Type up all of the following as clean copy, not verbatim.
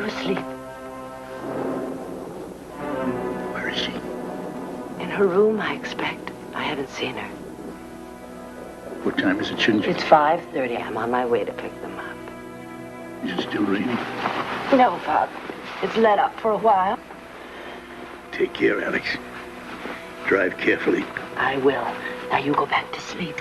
you asleep? Where is she? In her room, I expect. I haven't seen her. What time is it, shouldn't you? It's 5:30. I'm on my way to pick them up. Is it still raining? No, Father. It's let up for a while. Take care, Alex. Drive carefully. I will. Now you go back to sleep.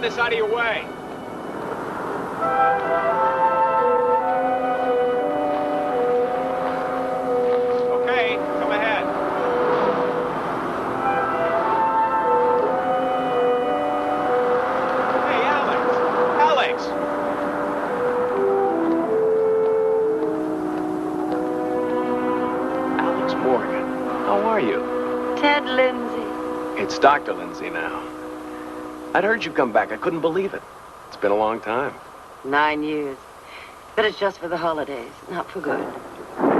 This out of your way. Okay, come ahead. Hey, Alex. Alex! Alex Morgan, how are you? Ted Lindsay. It's Dr. Lindsay now. I'd heard you come back. I couldn't believe it. It's been a long time. 9 years. But it's just for the holidays, not for good.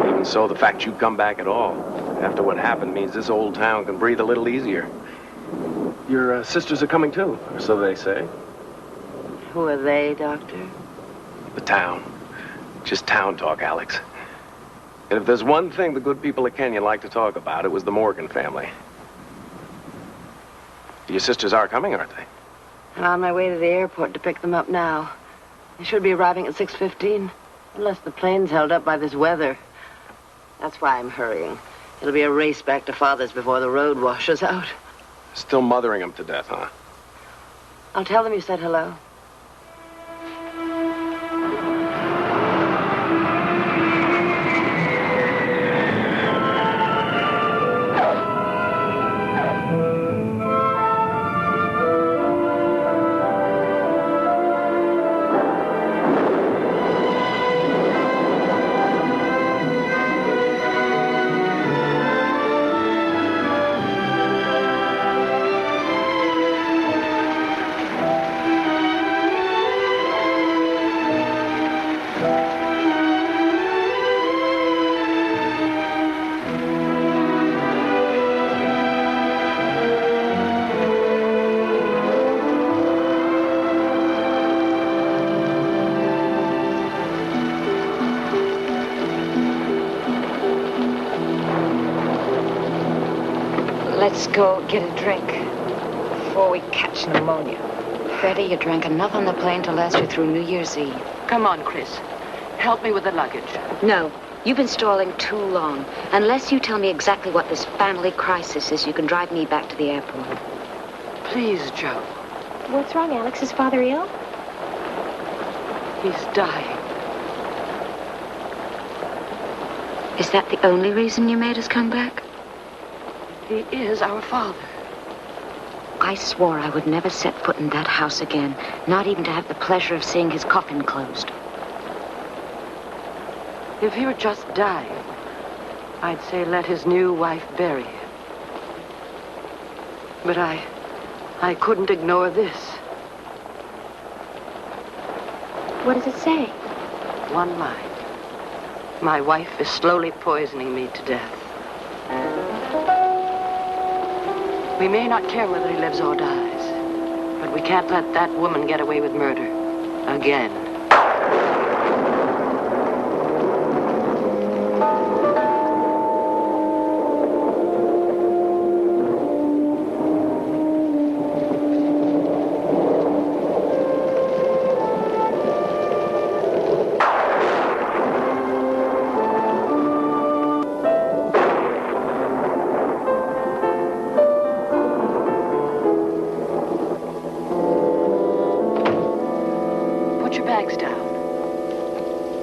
Even so, the fact you come back at all, after what happened, means this old town can breathe a little easier. Your sisters are coming too, or so they say. Who are they, Doctor? The town. Just town talk, Alex. And if there's one thing the good people of Kenya like to talk about, it was the Morgan family. Your sisters are coming, aren't they? I'm on my way to the airport to pick them up now. They should be arriving at 6:15, unless the plane's held up by this weather. That's why I'm hurrying. It'll be a race back to Father's before the road washes out. Still mothering them to death, huh? I'll tell them you said hello. Let's go get a drink before we catch pneumonia. Freddie, you drank enough on the plane to last you through New Year's Eve. Come on, Chris. Help me with the luggage. No, you've been stalling too long. Unless you tell me exactly what this family crisis is, you can drive me back to the airport. Please, Joe. What's wrong, Alex? Is Father ill? He's dying. Is that the only reason you made us come back? He is our father. I swore I would never set foot in that house again, not even to have the pleasure of seeing his coffin closed. If he were just dying, I'd say let his new wife bury him. But I couldn't ignore this. What does it say? One line. My wife is slowly poisoning me to death. We may not care whether he lives or dies, but we can't let that woman get away with murder. Again.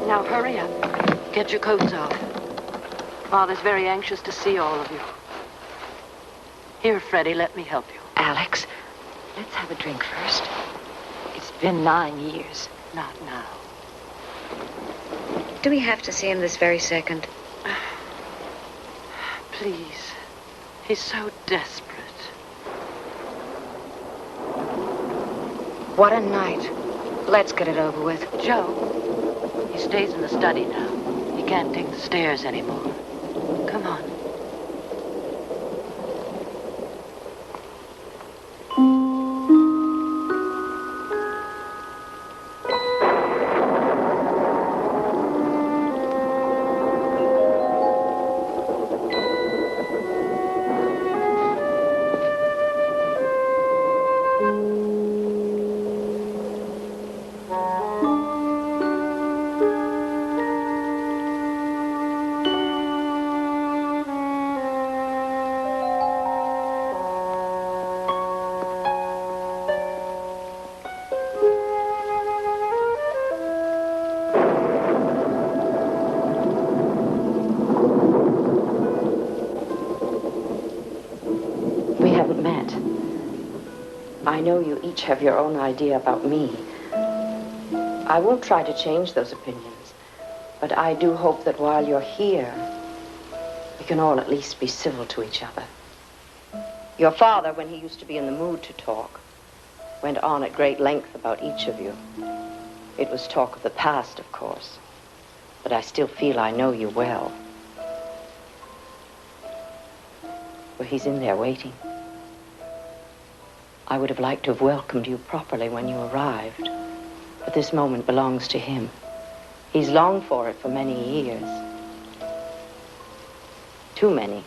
Now hurry up. Get your coats off. Father's very anxious to see all of you. Here, Freddie, let me help you. Alex, let's have a drink first. It's been 9 years. Not now. Do we have to see him this very second? Please. He's so desperate. What a night. Let's get it over with. Joe, he stays in the study now. He can't take the stairs anymore. Come on. I know you each have your own idea about me. I won't try to change those opinions, but I do hope that while you're here, we can all at least be civil to each other. Your father, when he used to be in the mood to talk, went on at great length about each of you. It was talk of the past, of course, but I still feel I know you well. Well, he's in there waiting. I would have liked to have welcomed you properly when you arrived, but this moment belongs to him. He's longed for it for many years. Too many.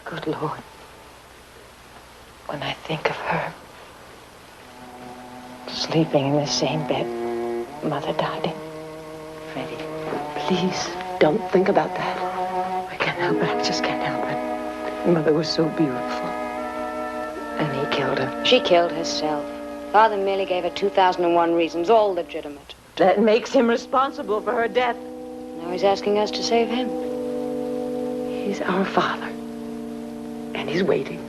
Good Lord. When I think of her sleeping in the same bed Mother died in. Freddie, please don't think about that. I can't help it. I just can't help it. Mother was so beautiful. And he killed her. She killed herself. Father merely gave her 2001 reasons, all legitimate. That makes him responsible for her death. Now he's asking us to save him. He's our father. And he's waiting.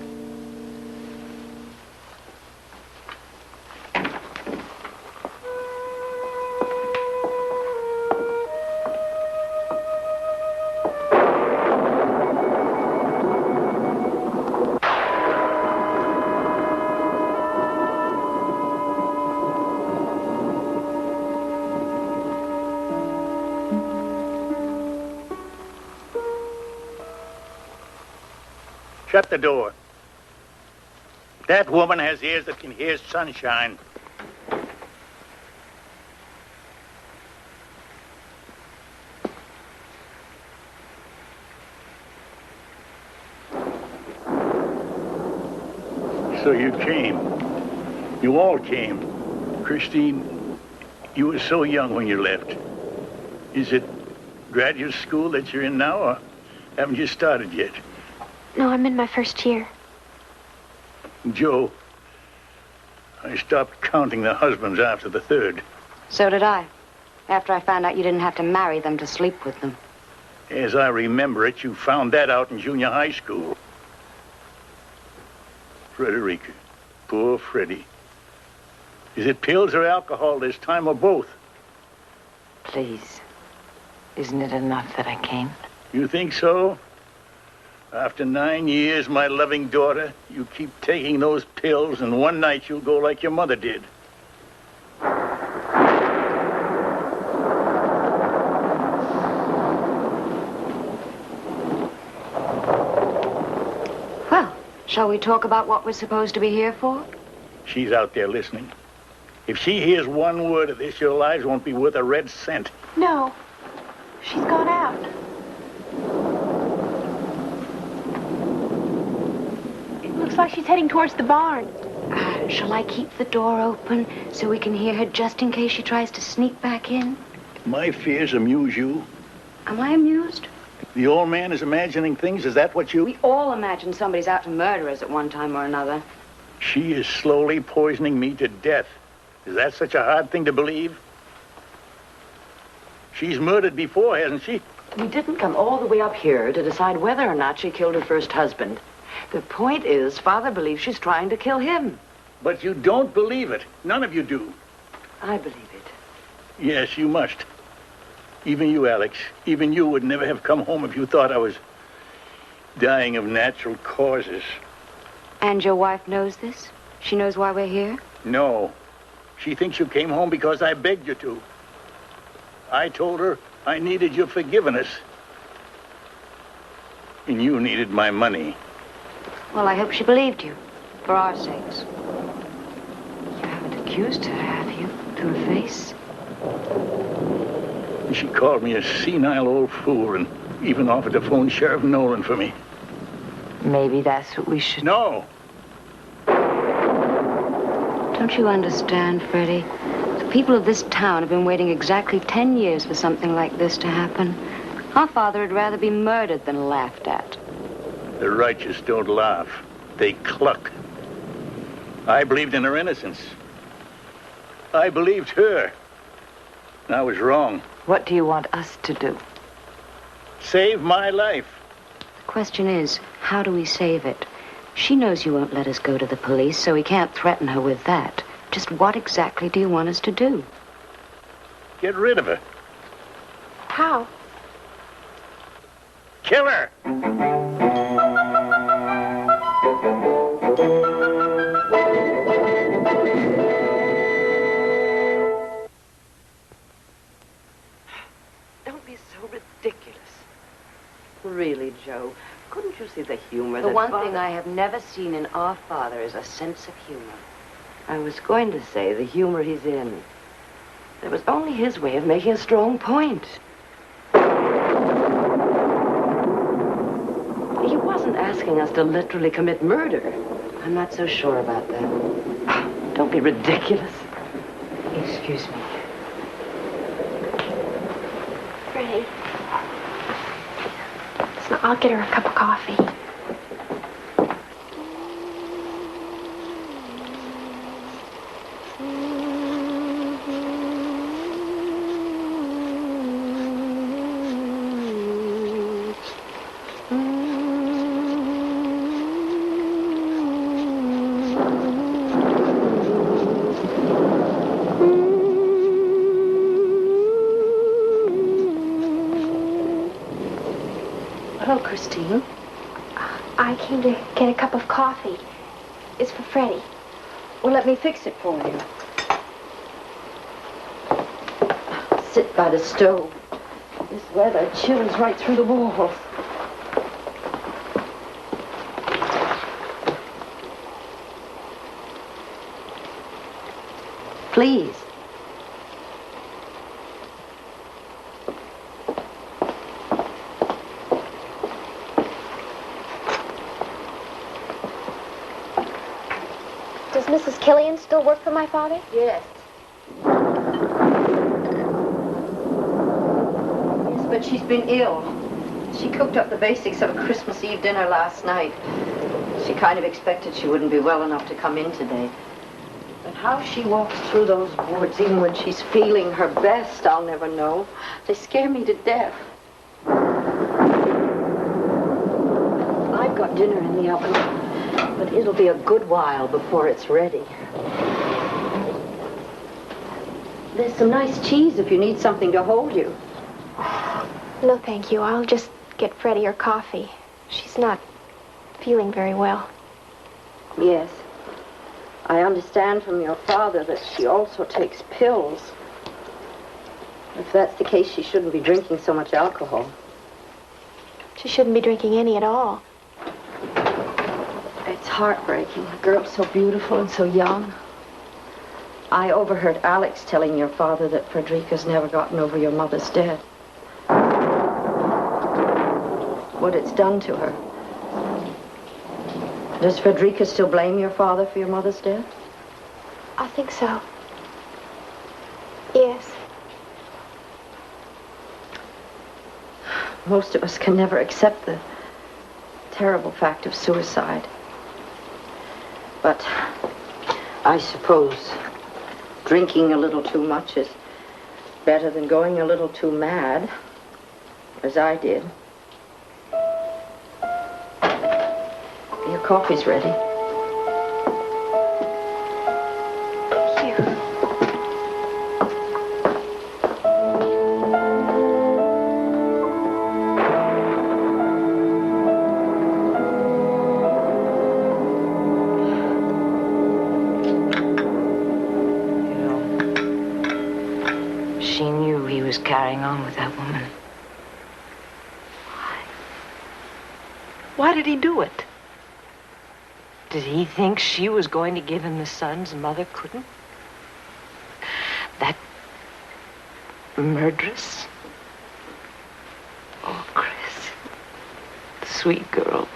Shut the door. That woman has ears that can hear sunshine. So you came. You all came. Christine, you were so young when you left. Is it graduate school that you're in now, or haven't you started yet? No, I'm in my first year. Joe, I stopped counting the husbands after the third. So did I. After I found out you didn't have to marry them to sleep with them. As I remember it, you found that out in junior high school. Frederica, poor Freddie. Is it pills or alcohol this time, or both? Please. Isn't it enough that I came? You think so? After 9 years, my loving daughter, you keep taking those pills, and one night you'll go like your mother did. Well, shall we talk about what we're supposed to be here for? She's out there listening. If she hears one word of this, your lives won't be worth a red cent. No. She's gone out. It looks like she's heading towards the barn. Shall I keep the door open so we can hear her just in case she tries to sneak back in? My fears amuse you. Am I amused? The old man is imagining things. Is that what you... We all imagine somebody's out to murder us at one time or another. She is slowly poisoning me to death. Is that such a hard thing to believe? She's murdered before, hasn't she? We didn't come all the way up here to decide whether or not she killed her first husband. The point is, Father believes she's trying to kill him. But you don't believe it. None of you do. I believe it. Yes, you must. Even you, Alex. Even you would never have come home if you thought I was dying of natural causes. And your wife knows this? She knows why we're here? No. She thinks you came home because I begged you to. I told her I needed your forgiveness. And you needed my money. Well, I hope she believed you. For our sakes. You haven't accused her, have you? To her face? She called me a senile old fool and even offered to phone Sheriff Nolan for me. Maybe that's what we should... No! Don't you understand, Freddie? The people of this town have been waiting exactly 10 years for something like this to happen. Our father would rather be murdered than laughed at. The righteous don't laugh. They cluck. I believed in her innocence. I believed her. And I was wrong. What do you want us to do? Save my life. The question is, how do we save it? She knows you won't let us go to the police, so we can't threaten her with that. Just what exactly do you want us to do? Get rid of her. How? Kill her! Don't be so ridiculous. Really, Joe, couldn't you see the humor The that one Father... thing I have never seen in our father is a sense of humor. I was going to say the humor he's in. It was only his way of making a strong point. He wasn't asking us to literally commit murder. I'm not so sure about that. Don't be ridiculous. Excuse me. Freddie. Listen, I'll get her a cup of coffee. Hello, Christine. I came to get a cup of coffee. It's for Freddie. Well, let me fix it for you. Sit by the stove. This weather chills right through the walls. Please. Does Mrs. Killian still work for my father? Yes. Yes, but she's been ill. She cooked up the basics of a Christmas Eve dinner last night. She kind of expected she wouldn't be well enough to come in today. But how she walks through those woods, even when she's feeling her best, I'll never know. They scare me to death. I've got dinner in the oven, but it'll be a good while before it's ready. There's some nice cheese if you need something to hold you. No, thank you. I'll just get Freddie her coffee. She's not feeling very well. Yes. I understand from your father that she also takes pills. If that's the case, she shouldn't be drinking so much alcohol. She shouldn't be drinking any at all. It's heartbreaking. A girl so beautiful and so young. I overheard Alex telling your father that Frederica's never gotten over your mother's death. What it's done to her. Does Frederica still blame your father for your mother's death? I think so. Yes. Most of us can never accept the terrible fact of suicide. But I suppose drinking a little too much is better than going a little too mad, as I did. Your coffee's ready. Thank you. She knew he was carrying on with that woman. Why did he do it? Did he think she was going to give him the sons mother couldn't? That murderess? Oh, Chris. Sweet girl.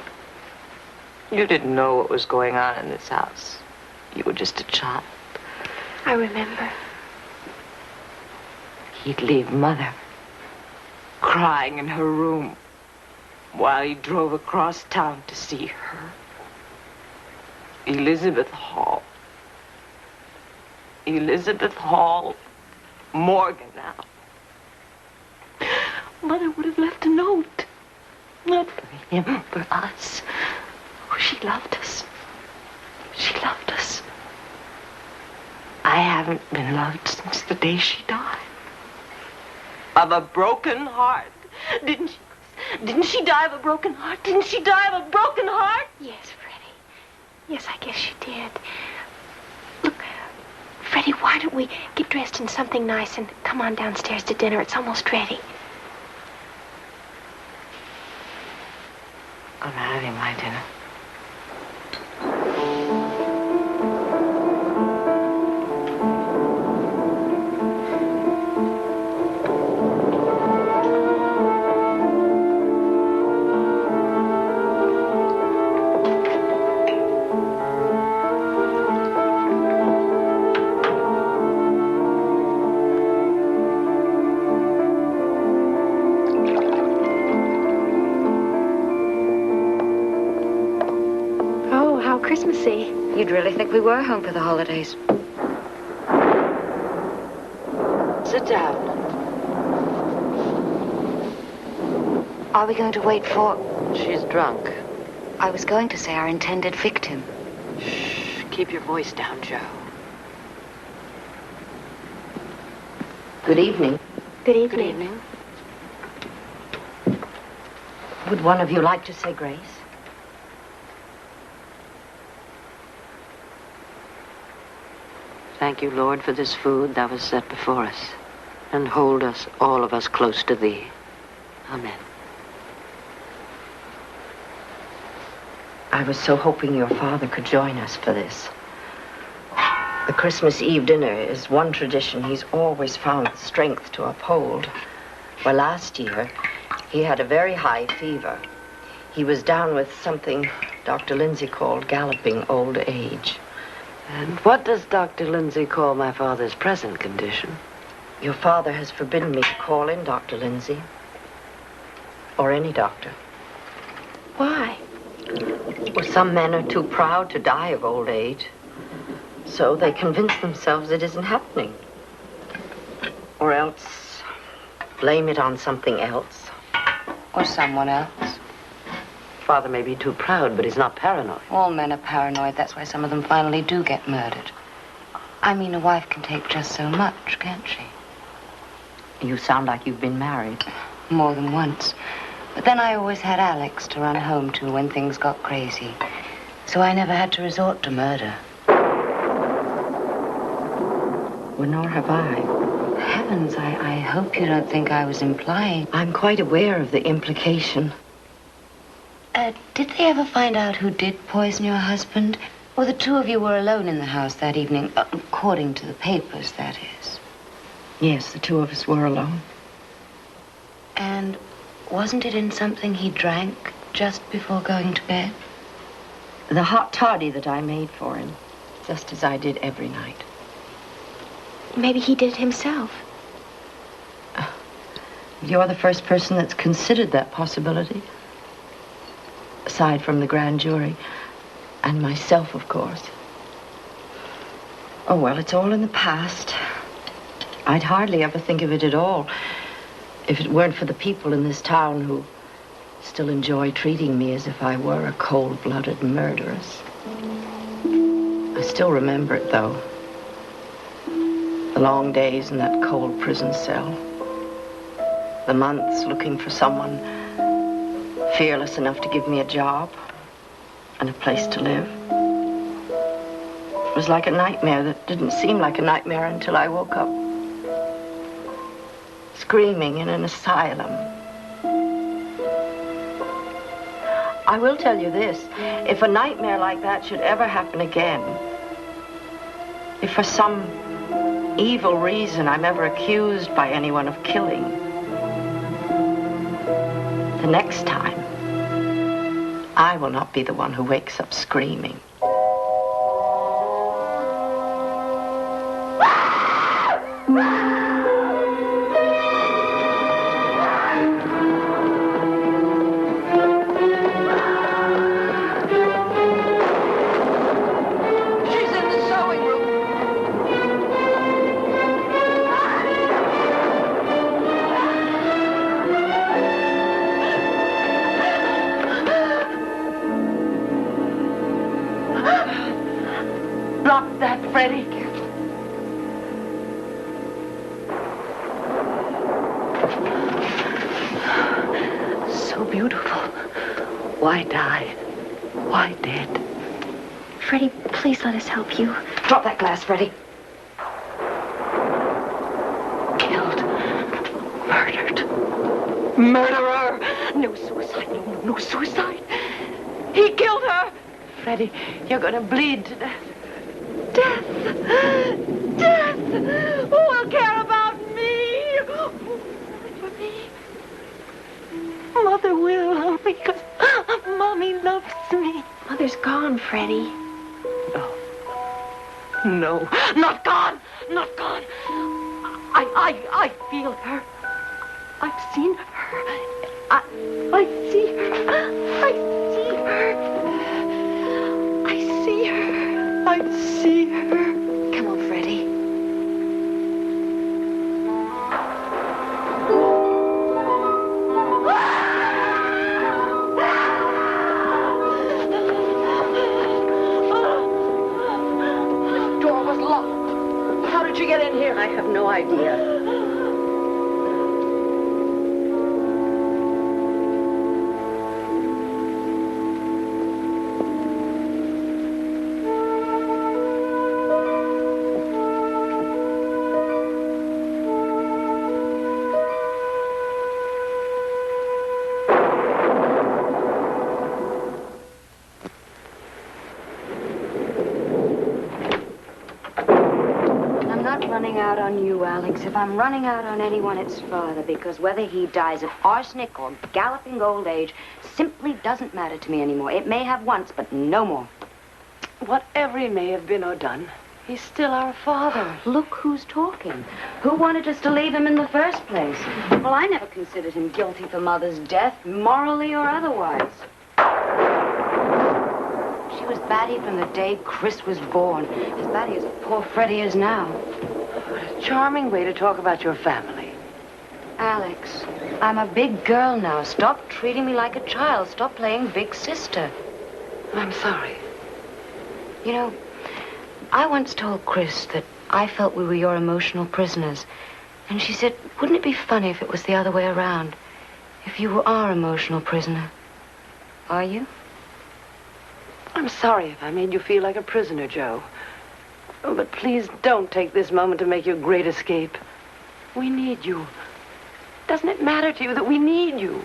You didn't know what was going on in this house. You were just a child. I remember. He'd leave Mother crying in her room while he drove across town to see her. Elizabeth Hall. Elizabeth Hall. Morgan now. Mother would have left a note. Not for him, for us. Oh, she loved us. She loved us. I haven't been loved since the day she died. Of a broken heart. Didn't she die of a broken heart? Didn't she die of a broken heart? Yes, Freddie. Yes, I guess she did. Look, Freddie, why don't we get dressed in something nice and come on downstairs to dinner? It's almost ready. I'm having my dinner. Christmassy. You'd really think we were home for the holidays. Sit down. Are we going to wait for... She's drunk. I was going to say our intended victim. Shh. Keep your voice down, Joe. Good evening. Good evening. Good evening. Would one of you like to say grace? Thank you, Lord, for this food thou hast set before us, and hold us, all of us, close to thee. Amen. I was so hoping your father could join us for this. The Christmas Eve dinner is one tradition he's always found strength to uphold. Well, last year, he had a very high fever. He was down with something Dr. Lindsay called galloping old age. And what does Dr. Lindsay call my father's present condition? Your father has forbidden me to call in Dr. Lindsay. Or any doctor. Why? Well, some men are too proud to die of old age. So they convince themselves it isn't happening. Or else blame it on something else. Or someone else. Father may be too proud, but he's not paranoid. All men are paranoid. That's why some of them finally do get murdered. I mean, a wife can take just so much, can't she? You sound like you've been married. More than once. But then I always had Alex to run home to when things got crazy. So I never had to resort to murder. Well, nor have I. Heavens, I hope you don't think I was implying. I'm quite aware of the implication. Did they ever find out who did poison your husband? Or the two of you were alone in the house that evening, according to the papers, that is? Yes, the two of us were alone. And wasn't it in something he drank just before going to bed? The hot toddy that I made for him, just as I did every night. Maybe he did it himself. You're the first person that's considered that possibility. Aside from the grand jury. And myself, of course. Oh, well, it's all in the past. I'd hardly ever think of it at all if it weren't for the people in this town who still enjoy treating me as if I were a cold-blooded murderess. I still remember it, though. The long days in that cold prison cell. The months looking for someone fearless enough to give me a job and a place to live. It was like a nightmare that didn't seem like a nightmare until I woke up. Screaming in an asylum. I will tell you this, if a nightmare like that should ever happen again, if for some evil reason I'm ever accused by anyone of killing, the next time, I will not be the one who wakes up screaming. You. Drop that glass, Freddie. Killed. Murdered. Murderer. No suicide. No suicide. He killed her. Freddie, you're going to bleed to death. Death. Death. Who will care about me? Who will for me? Mother will, because Mommy loves me. Mother's gone, Freddie. No, not gone, not gone. I feel her. I've seen her. I see her. I see her. I see her. I see her. Come on, Freddie. I have no idea. Running out on you, Alex. If I'm running out on anyone, it's Father, because whether he dies of arsenic or galloping old age simply doesn't matter to me anymore. It may have once, but no more. Whatever he may have been or done, he's still our father. Look who's talking. Who wanted us to leave him in the first place? Well, I never considered him guilty for Mother's death, morally or otherwise. She was batty from the day Chris was born. As batty as poor Freddie is now. What a charming way to talk about your family. Alex, I'm a big girl now. Stop treating me like a child. Stop playing big sister. I'm sorry. You know, I once told Chris that I felt we were your emotional prisoners. And she said, wouldn't it be funny if it was the other way around? If you are emotional prisoner, are you? I'm sorry if I made you feel like a prisoner, Joe. Oh, but please don't take this moment to make your great escape. We need you. Doesn't it matter to you that we need you?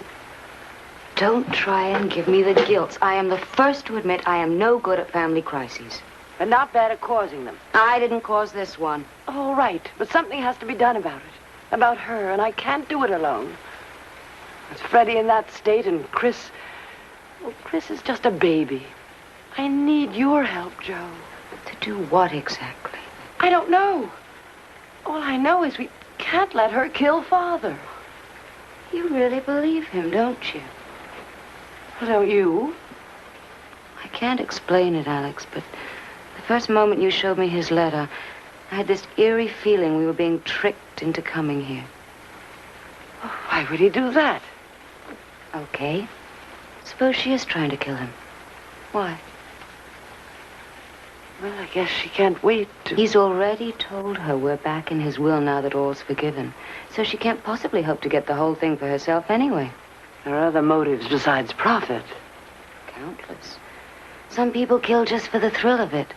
Don't try and give me the guilt. I am the first to admit I am no good at family crises. But not bad at causing them. I didn't cause this one. All right, but something has to be done about it. About her, and I can't do it alone. With Freddie in that state and Chris... Well, Chris is just a baby. I need your help, Joe. To do what exactly? I don't know. All I know is we can't let her kill Father. You really believe him, don't you? Well, don't you? I can't explain it, Alex, but the first moment you showed me his letter, I had this eerie feeling we were being tricked into coming here. Oh, why would he do that? Okay. Suppose she is trying to kill him. Why? Well, I guess she can't wait to... He's already told her we're back in his will now that all's forgiven. So she can't possibly hope to get the whole thing for herself anyway. There are other motives besides profit. Countless. Some people kill just for the thrill of it.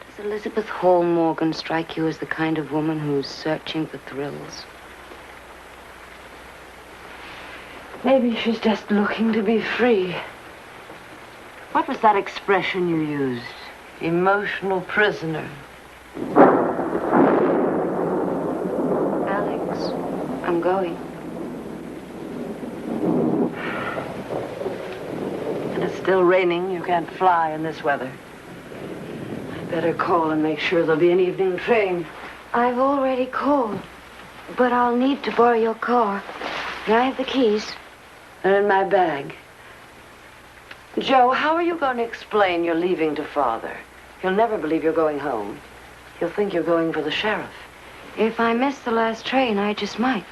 Does Elizabeth Hall Morgan strike you as the kind of woman who's searching for thrills? Maybe she's just looking to be free. What was that expression you used? Emotional prisoner. Alex, I'm going. And it's still raining. You can't fly in this weather. I'd better call and make sure there'll be an evening train. I've already called, but I'll need to borrow your car. Can I have the keys? They're in my bag. Joe, how are you going to explain you're leaving to Father? He'll never believe you're going home. He'll think you're going for the sheriff. If I miss the last train, I just might.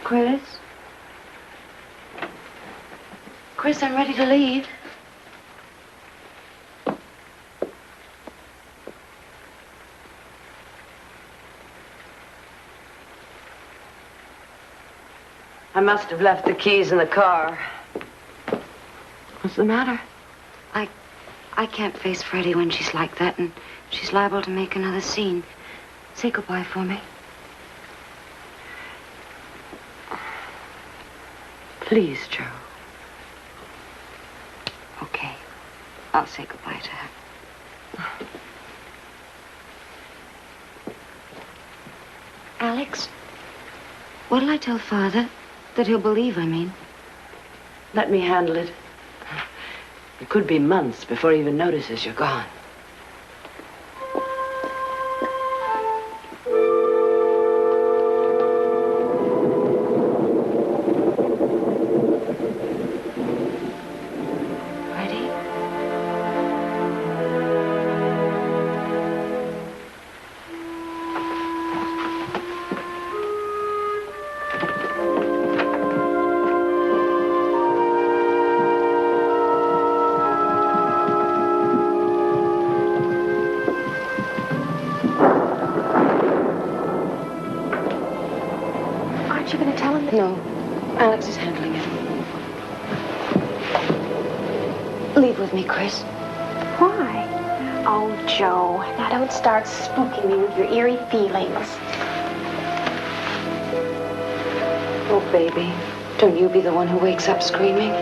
Chris? Chris, I'm ready to leave. I must have left the keys in the car. What's the matter? I can't face Freddie when she's like that, and she's liable to make another scene. Say goodbye for me. Please, Joe. Okay. I'll say goodbye to her. Alex, what'll I tell Father? That he'll believe, I mean. Let me handle it. It could be months before he even notices you're gone. Ready? Aren't you going to tell him that... No. Alex is handling it. Leave with me, Chris. Why? Oh, Joe, now don't start spooking me with your eerie feelings. Oh, baby. Don't you be the one who wakes up screaming.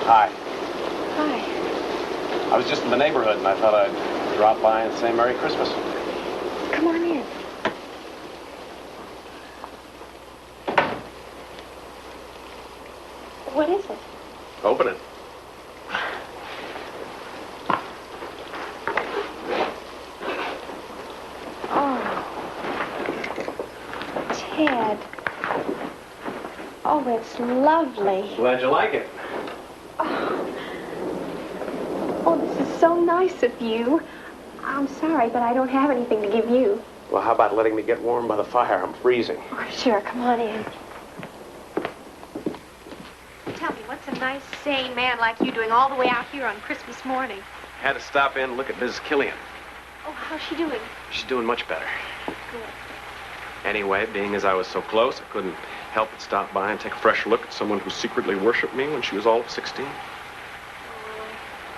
Hi. Hi. I was just in the neighborhood, and I thought I'd drop by and say Merry Christmas. Come on in. What is it? Open it. Ted. Oh, it's lovely. Glad you like it. Oh, this is so nice of you. I'm sorry, but I don't have anything to give you. Well, how about letting me get warm by the fire? I'm freezing. Oh, sure, come on in. Tell me, what's a nice, sane man like you doing all the way out here on Christmas morning? Had to stop in and look at Mrs. Killian. Oh, how's she doing? She's doing much better. Good. Anyway, being as I was so close, I couldn't help but stop by and take a fresh look at someone who secretly worshipped me when she was all of 16. I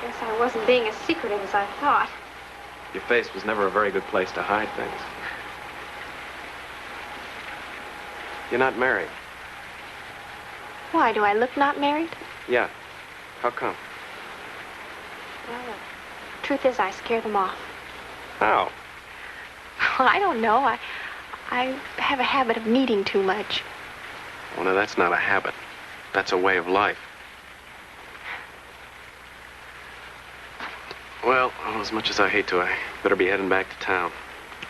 guess I wasn't being as secretive as I thought. Your face was never a very good place to hide things. You're not married. Why, do I look not married? Yeah. How come? Well, the truth is I scare them off. How? Well, I don't know. I have a habit of needing too much. Oh, no, that's not a habit. That's a way of life. Well, as much as I hate to, I better be heading back to town.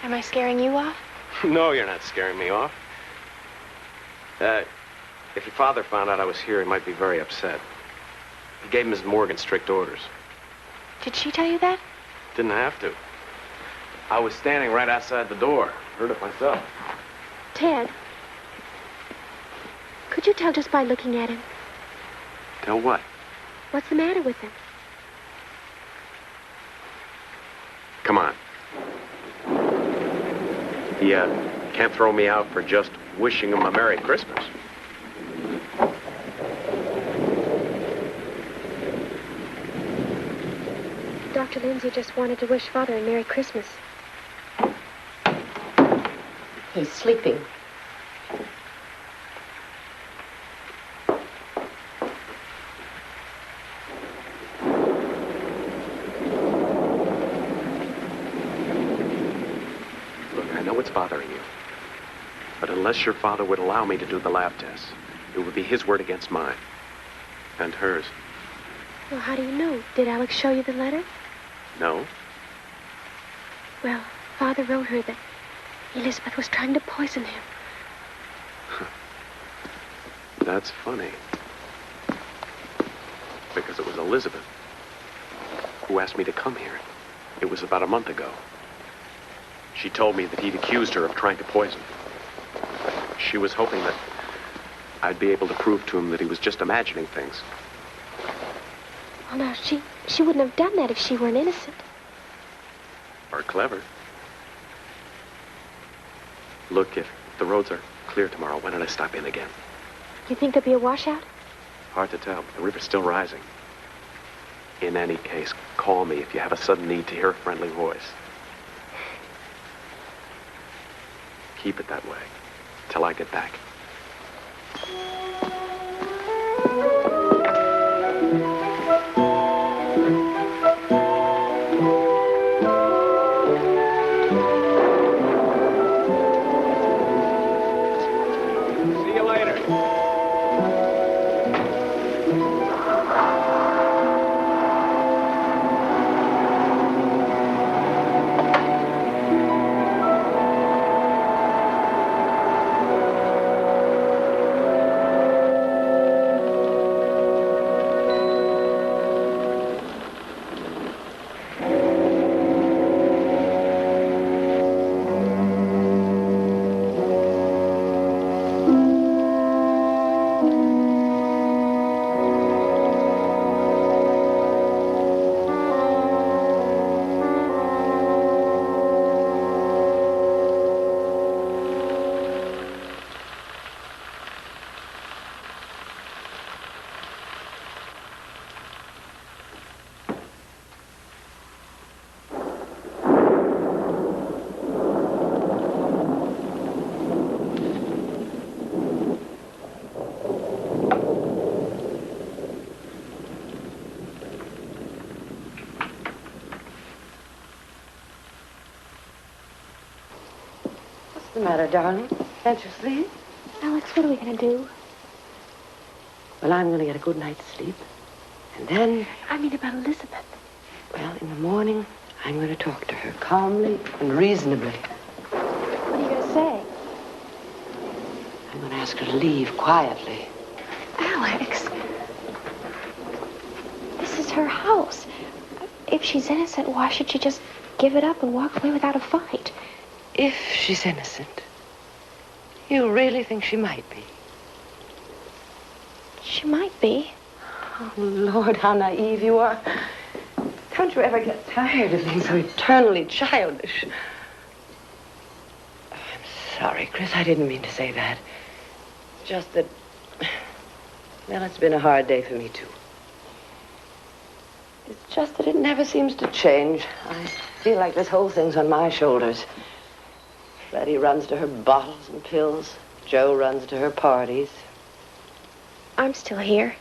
Am I scaring you off? No, you're not scaring me off. If your father found out I was here, he might be very upset. He gave Miss Morgan strict orders. Did she tell you that? Didn't have to. I was standing right outside the door. Heard it myself. Ted, could you tell just by looking at him? Tell what? What's the matter with him? Come on. He can't throw me out for just wishing him a Merry Christmas. Dr. Lindsay just wanted to wish Father a Merry Christmas. He's sleeping. Look, I know it's bothering you. But unless your father would allow me to do the lab tests, it would be his word against mine. And hers. Well, how do you know? Did Alex show you the letter? No? Well, Father wrote her that Elizabeth was trying to poison him. That's funny. Because it was Elizabeth who asked me to come here. It was about a month ago. She told me that he'd accused her of trying to poison. She was hoping that I'd be able to prove to him that he was just imagining things. Well, now, she wouldn't have done that if she weren't innocent. Or clever. Look, if the roads are clear tomorrow, why don't I stop in again? You think there'll be a washout? Hard to tell. The river's still rising. In any case, call me if you have a sudden need to hear a friendly voice. Keep it that way till I get back. See you later. the matter, darling? Can't you sleep? Alex, what are we going to do? Well, I'm going to get a good night's sleep. And then, I mean about Elizabeth. well, in the morning, I'm going to talk to her calmly and reasonably. What are you going to say? I'm going to ask her to leave quietly. Alex, this is her house. If she's innocent, why should she just give it up and walk away without a fight? If she's innocent, you really think she might be? She might be. Oh, Lord, how naive you are. Can't you ever get tired of being so eternally childish? Oh, I'm sorry, Chris. I didn't mean to say that. It's just that, well, it's been a hard day for me, too. It's just that it never seems to change. I feel like this whole thing's on my shoulders. Freddie runs to her bottles and pills. Joe runs to her parties. I'm still here.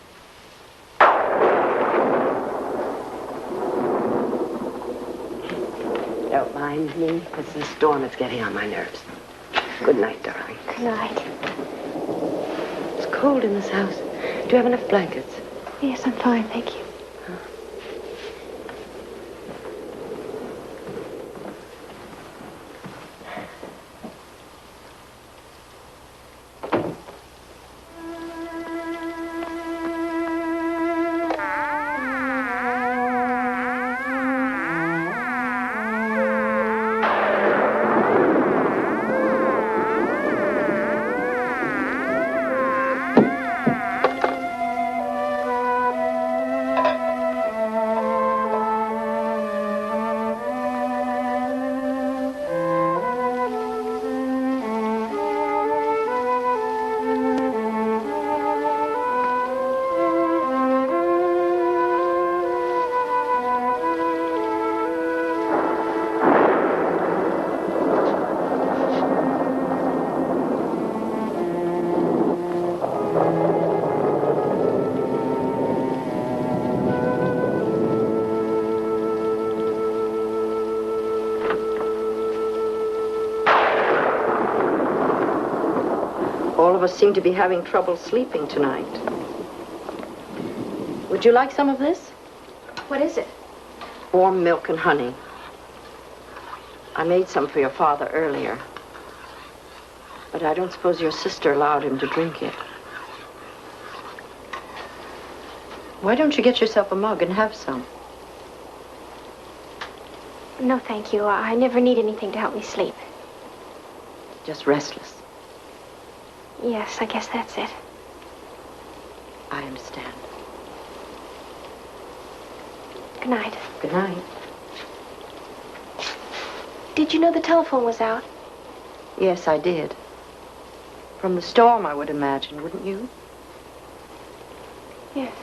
Don't mind me. It's the storm that's getting on my nerves. Good night, darling. Good night. It's cold in this house. Do you have enough blankets? Yes, I'm fine, thank you. All of us seem to be having trouble sleeping tonight. Would you like some of this? What is it? Warm milk and honey. I made some for your father earlier. But I don't suppose your sister allowed him to drink it. Why don't you get yourself a mug and have some? No, thank you. I never need anything to help me sleep. Just restless. Yes, I guess that's it. I understand. Good night. Good night. Did you know the telephone was out? Yes, I did. From the storm, I would imagine, wouldn't you? Yes.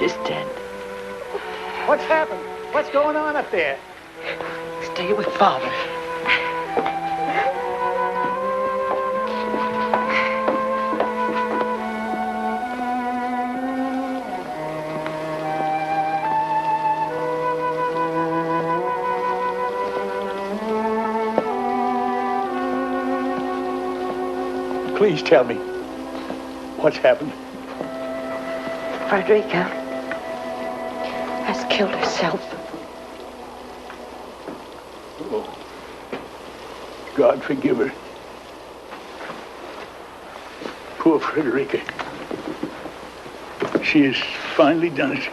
She's dead. What's happened? What's going on up there? Stay with Father. Please tell me. What's happened? Frederica has killed herself. Oh. God forgive her. Poor Frederica. She has finally done it.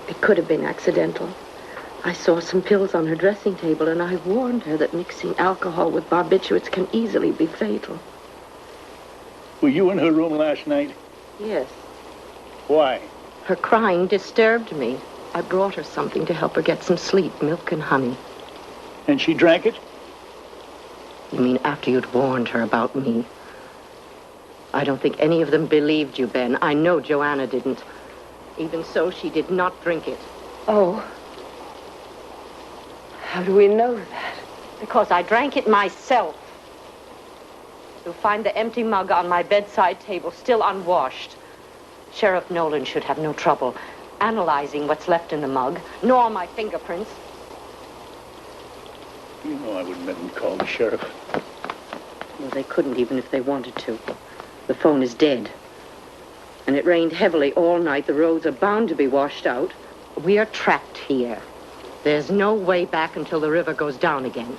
It could have been accidental. I saw some pills on her dressing table, and I warned her that mixing alcohol with barbiturates can easily be fatal. Were you in her room last night? Yes. Why? Her crying disturbed me. I brought her something to help her get some sleep, milk and honey. And she drank it? You mean after you'd warned her about me? I don't think any of them believed you, Ben. I know Joanna didn't. Even so, she did not drink it. Oh. How do we know that? Because I drank it myself. You'll find the empty mug on my bedside table, still unwashed. Sheriff Nolan should have no trouble analyzing what's left in the mug, nor my fingerprints. You know I wouldn't let them call the sheriff. Well, they couldn't even if they wanted to. The phone is dead. And it rained heavily all night. The roads are bound to be washed out. We are trapped here. There's no way back until the river goes down again.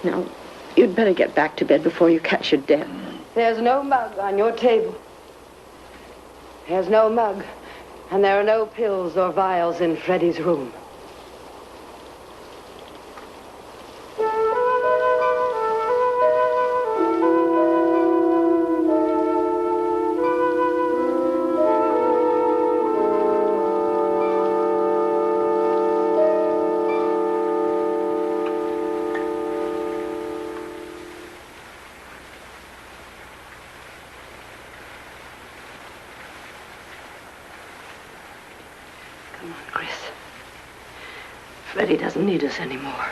Now, you'd better get back to bed before you catch your death. There's no mug on your table. There's no mug. And there are no pills or vials in Freddie's room. Freddie doesn't need us anymore.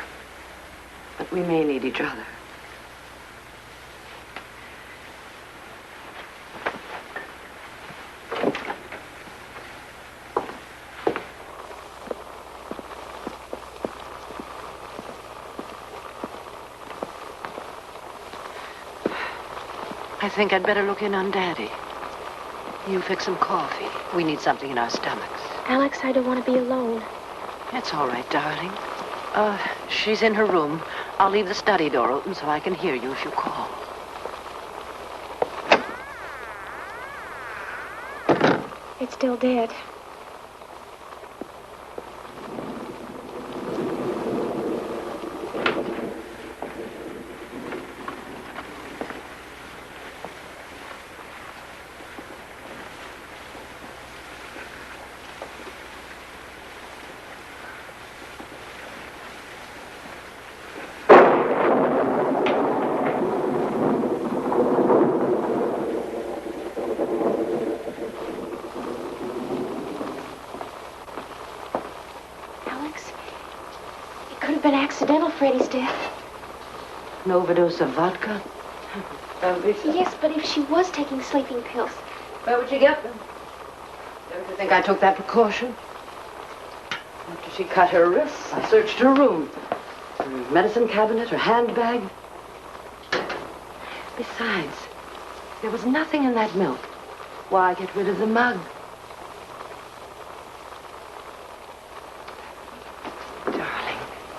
But we may need each other. I think I'd better look in on Daddy. You fix some coffee. We need something in our stomachs. Alex, I don't want to be alone. It's all right, darling. She's in her room. I'll leave the study door open so I can hear you if you call. It's still dead. Been accidental, Freddie's death. An overdose of vodka? Yes, but if she was taking sleeping pills. Where would you get them? Don't you think I took that precaution? After she cut her wrists, I searched her room. Her medicine cabinet, her handbag. Besides, there was nothing in that milk. Why get rid of the mug?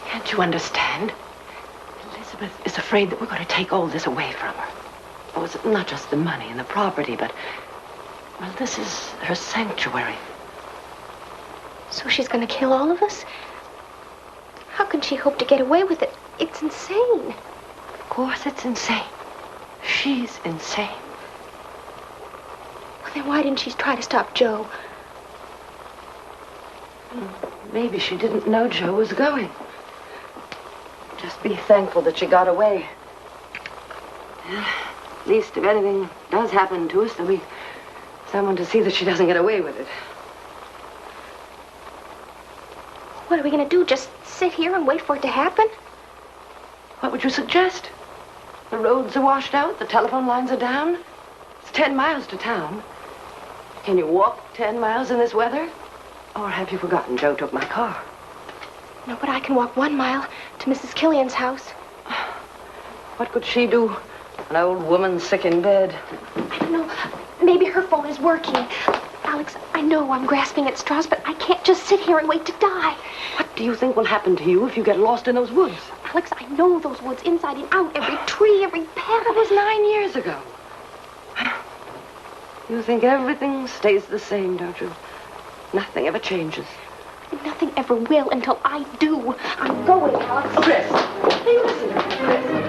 Can't you understand? Elizabeth is afraid that we're going to take all this away from her. Oh, it's not just the money and the property, but, well, this is her sanctuary. So she's going to kill all of us? How can she hope to get away with it? It's insane. Of course it's insane. She's insane. Well, then why didn't she try to stop Joe? Maybe she didn't know Joe was going. Just be thankful that she got away. At least if anything does happen to us, there'll be Someone to see that she doesn't get away with it. What are we going to do? Just sit here and wait for it to happen? What would you suggest? The roads are washed out, the telephone lines are down. It's 10 miles to town. Can you walk 10 miles in this weather? Or have you forgotten Joe took my car? No, but I can walk 1 mile to Mrs. Killian's house. What could she do? An old woman sick in bed. I don't know. Maybe her phone is working. Alex, I know I'm grasping at straws, but I can't just sit here and wait to die. What do you think will happen to you if you get lost in those woods? Alex, I know those woods inside and out. Every tree, every path. That was 9 years ago. You think everything stays the same, don't you? Nothing ever changes. Nothing ever will until I do. I'm going, Alex. Chris! Hey, listen, Chris.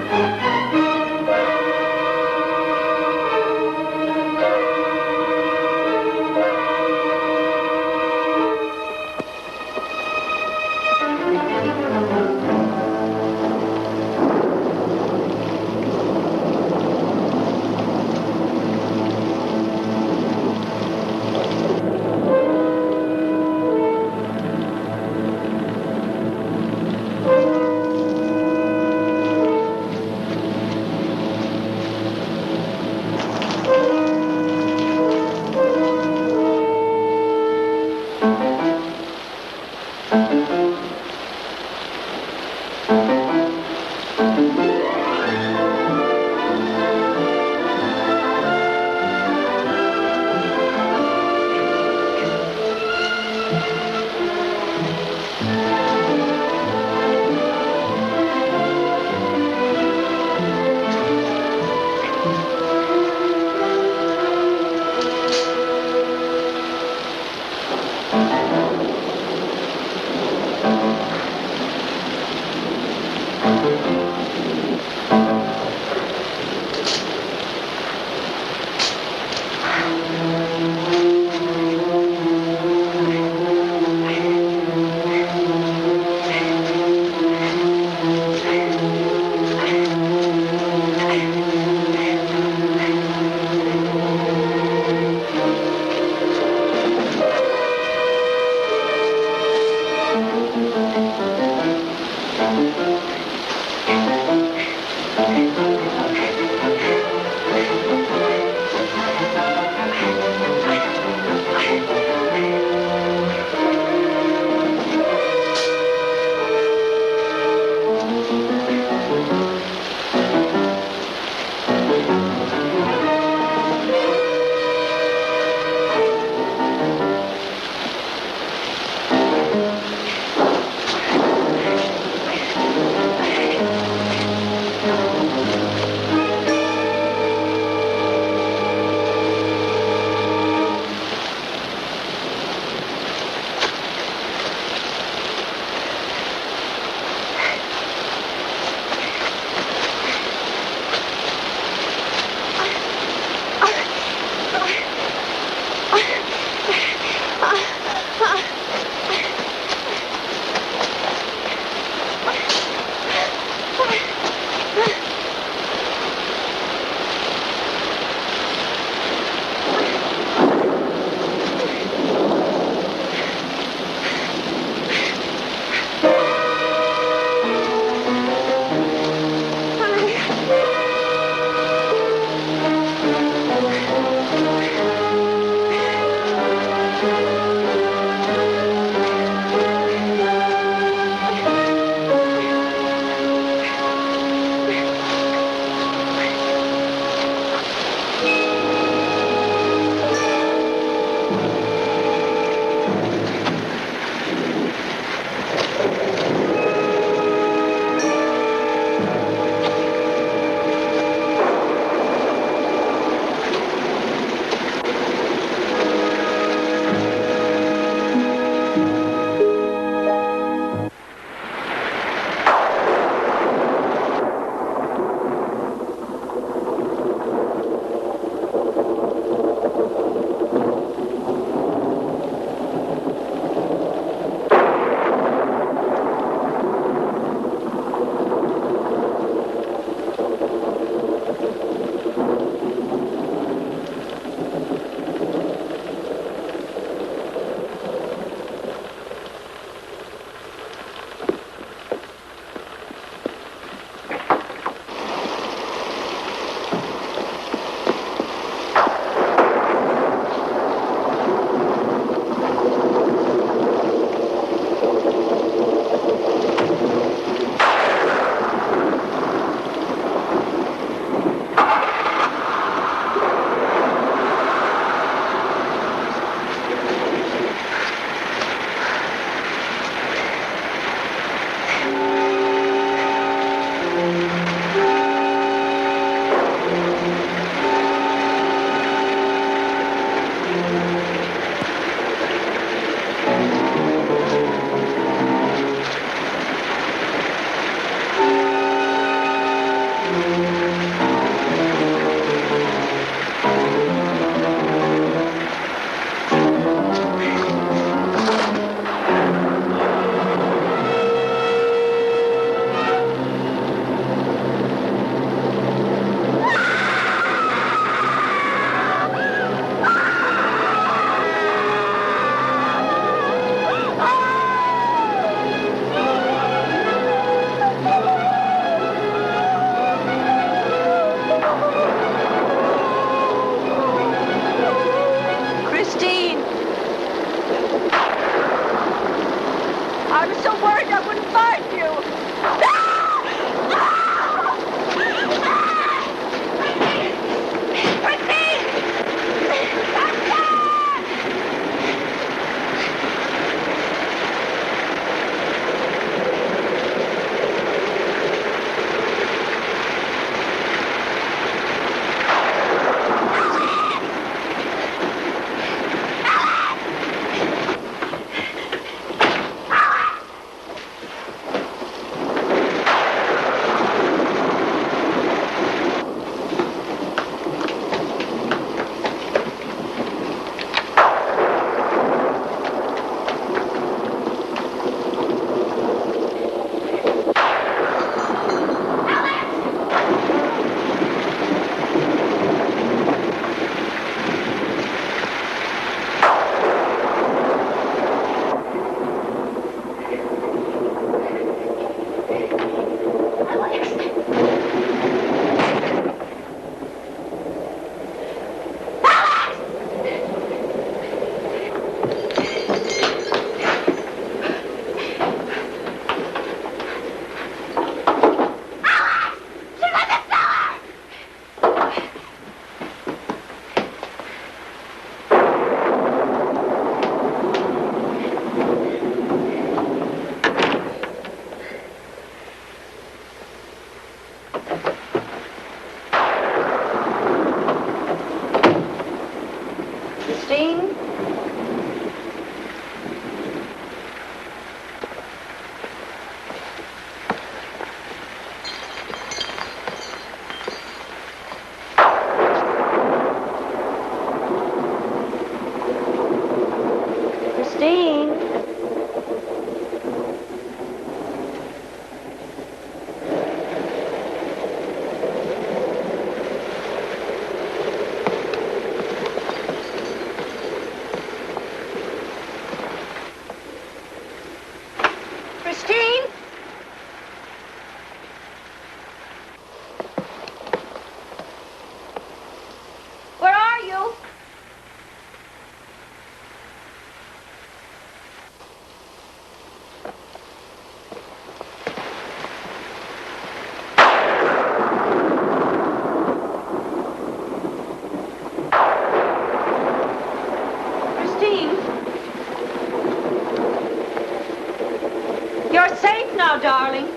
Darling.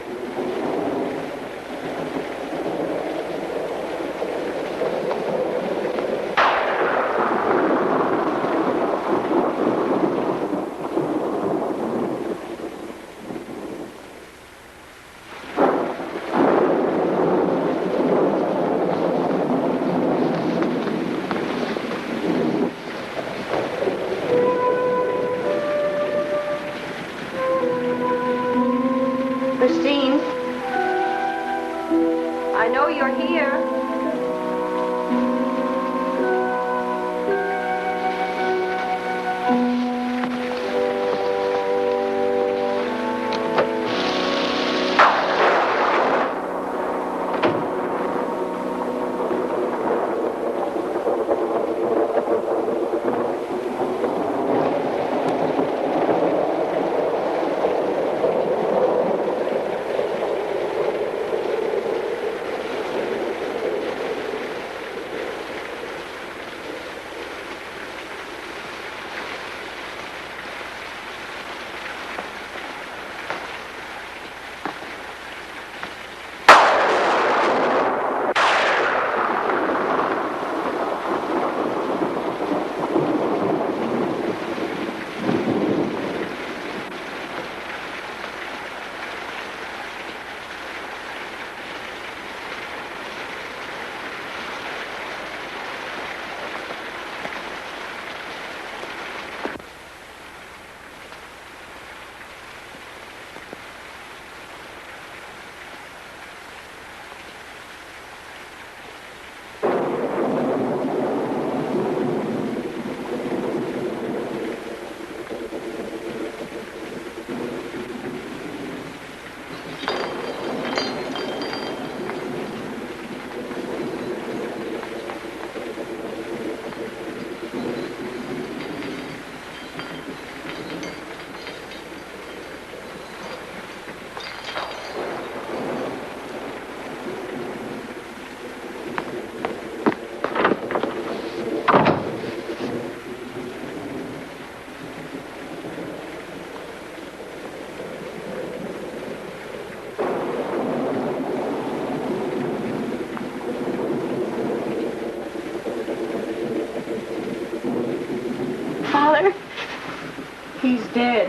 Christine, I know you're here. He's dead.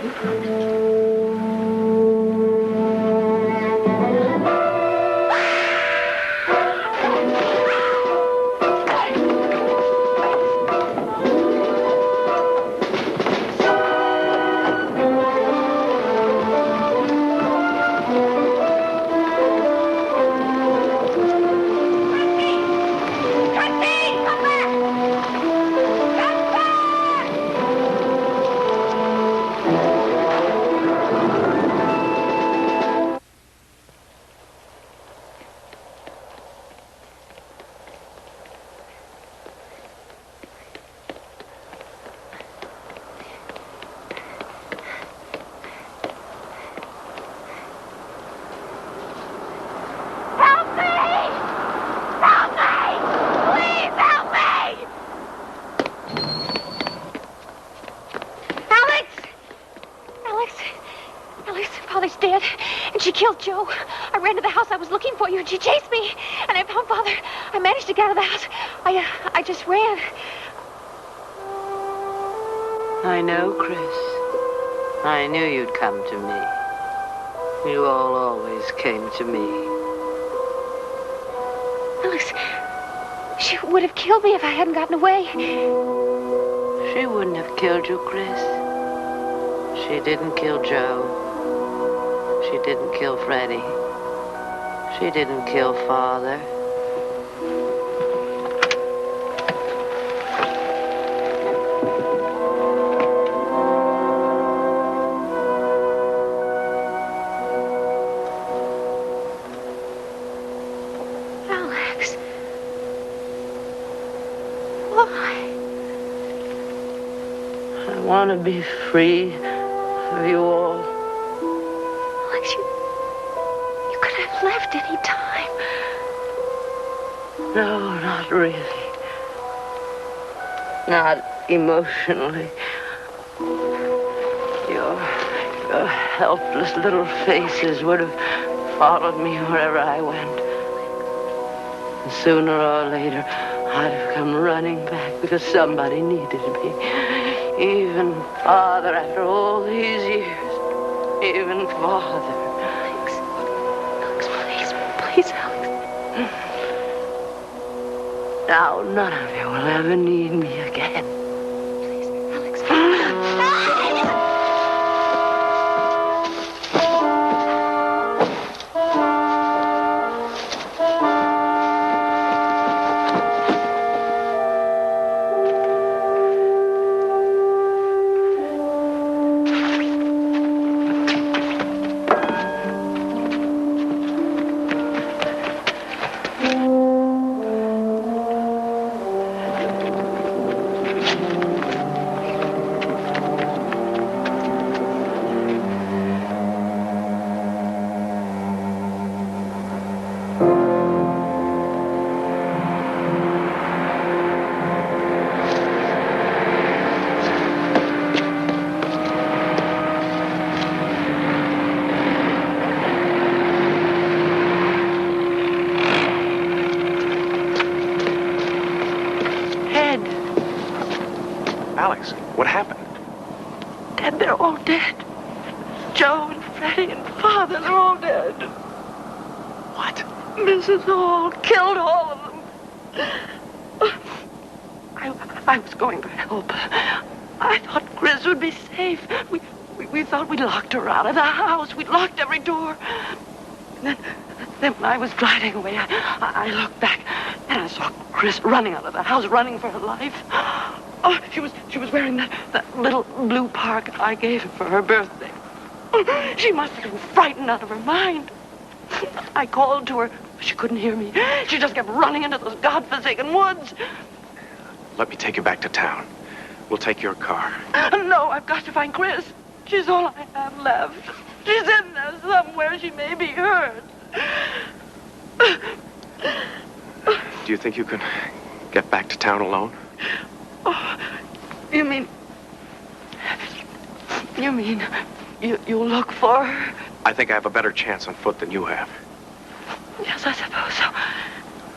Joe, I ran to the house. I was looking for you, and she chased me. And I found Father. I managed to get out of the house. I just ran. I know, Chris. I knew you'd come to me. You all always came to me. Alex, she would have killed me if I hadn't gotten away. She wouldn't have killed you, Chris. She didn't kill Joe. She didn't kill Freddie. She didn't kill Father. Alex. Why? I want to be free of you all. You could have left any time. No, not really. Not emotionally. Your helpless little faces would have followed me wherever I went. And sooner or later, I'd have come running back because somebody needed me. Even Father, after all these years. Even Father. Please, Alex. Now, none of you will ever need me again. Please, Alex. Alex, what happened? Dead, they're all dead. Joe and Freddie and Father, they're all dead. What? Mrs. Hall killed all of them. I was going to help. I thought Chris would be safe. We thought we'd locked her out of the house. We'd locked every door. And then when I was driving away, I looked back and I saw Chris running out of the house, running for her life. Oh, she was wearing that little blue parka I gave her for her birthday. She must have been frightened out of her mind. I called to her, but she couldn't hear me. She just kept running into those godforsaken woods. Let me take you back to town. We'll take your car. No, I've got to find Chris. She's all I have left. She's in there somewhere. She may be hurt. Do you think you can get back to town alone? Oh, you mean you'll look for her? I think I have a better chance on foot than you have. Yes, I suppose so.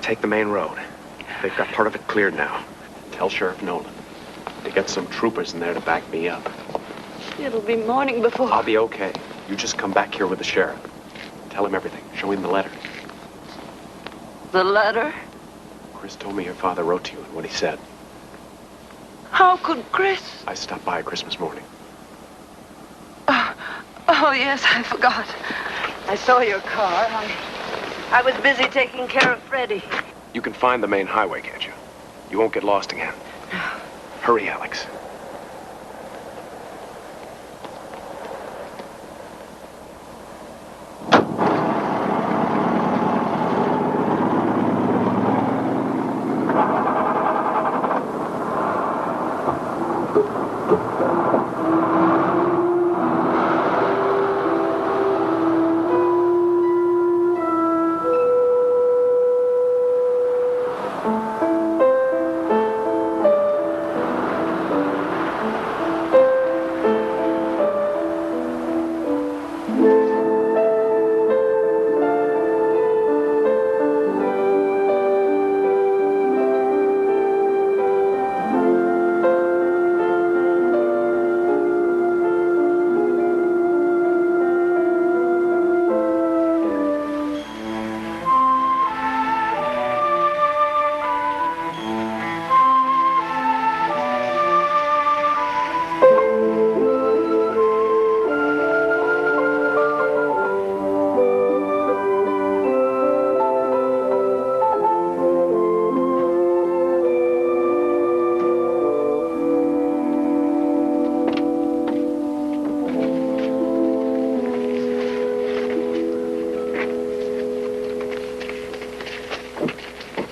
Take the main road. They've got part of it cleared now. Tell Sheriff Nolan to get some troopers in there to back me up. It'll be morning before... I'll be okay. You just come back here with the sheriff. Tell him everything. Show him the letter. The letter? Chris told me your father wrote to you and what he said. How could Chris? I stopped by Christmas morning. Oh, yes, I forgot. I saw your car. I was busy taking care of Freddie. You can find the main highway, can't you? You won't get lost again. Hurry, Alex.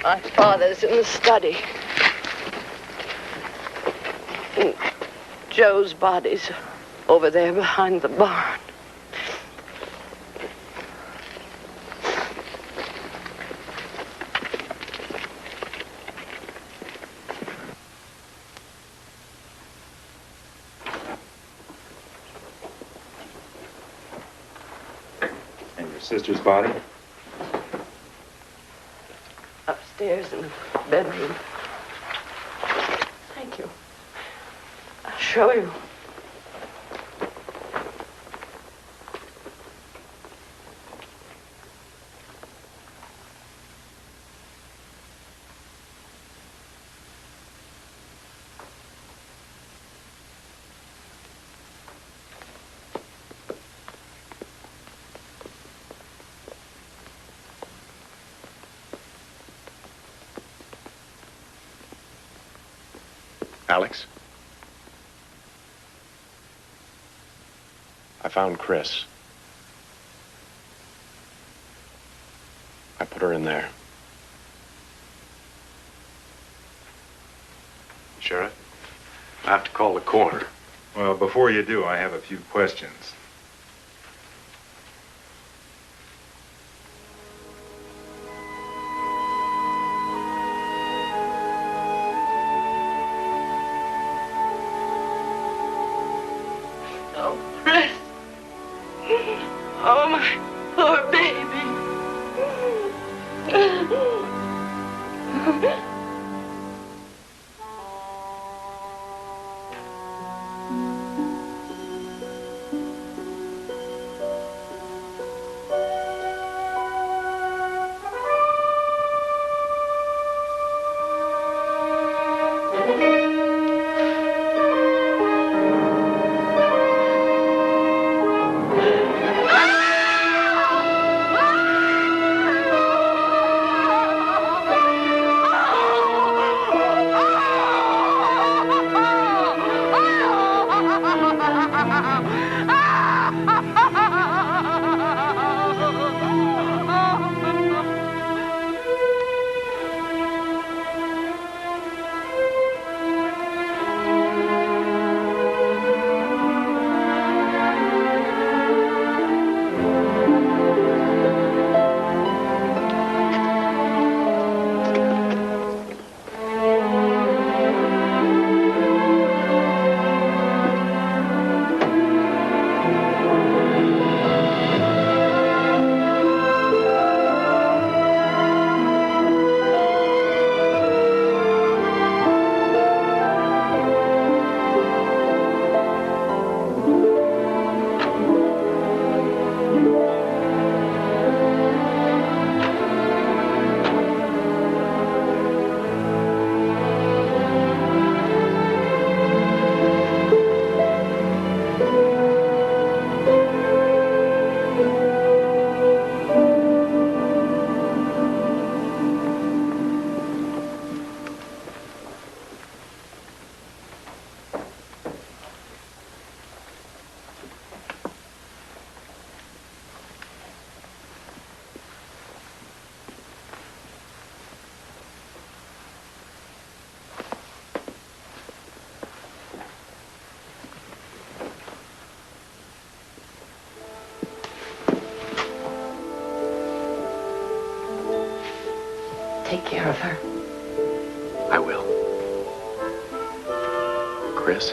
My father's in the study. And Joe's body's over there behind the barn. And your sister's body? Upstairs in the bedroom. Thank you. I'll show you. Alex? I found Chris. I put her in there. Sheriff, I have to call the coroner. Well, before you do, I have a few questions. Oh, my poor baby. take care of her. I will. Chris?